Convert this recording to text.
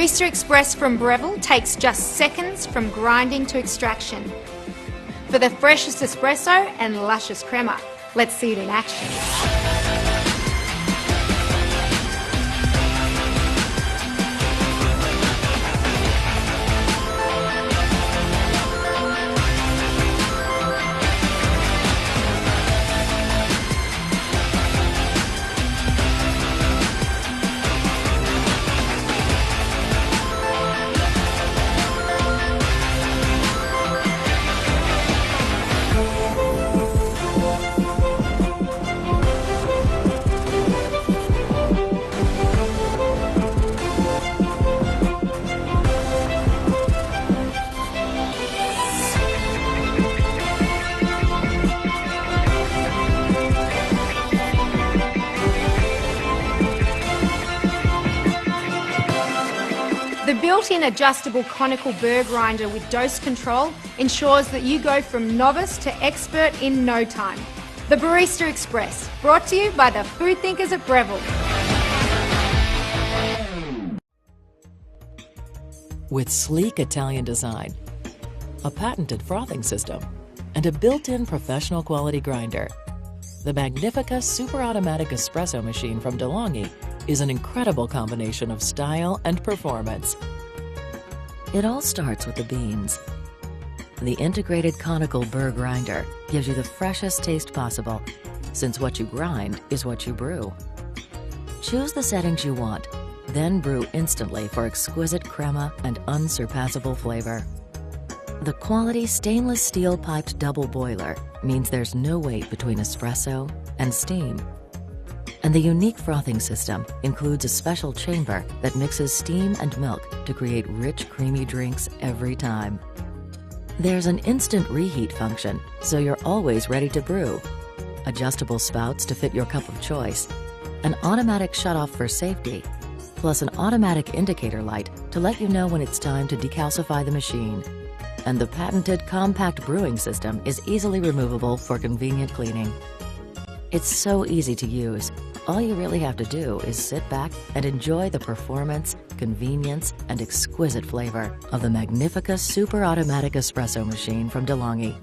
Barista Express from Breville takes just seconds from grinding to extraction. For the freshest espresso and luscious crema, let's see it in action. The built-in adjustable conical burr grinder with dose control ensures that you go from novice to expert in no time. The Barista Express, brought to you by the food thinkers at Breville. With sleek Italian design, a patented frothing system, and a built-in professional quality grinder, the Magnifica Super Automatic Espresso machine from DeLonghi is an incredible combination of style and performance. It all starts with the beans. The integrated conical burr grinder gives you the freshest taste possible, since what you grind is what you brew. Choose the settings you want, then brew instantly for exquisite crema and unsurpassable flavor. The quality stainless steel piped double boiler means there's no wait between espresso and steam. And the unique frothing system includes a special chamber that mixes steam and milk to create rich, creamy drinks every time. There's an instant reheat function, so you're always ready to brew. Adjustable spouts to fit your cup of choice. An automatic shutoff for safety, plus an automatic indicator light to let you know when it's time to decalcify the machine. And the patented compact brewing system is easily removable for convenient cleaning. It's so easy to use. All you really have to do is sit back and enjoy the performance, convenience, and exquisite flavor of the Magnifica Super Automatic Espresso machine from DeLonghi.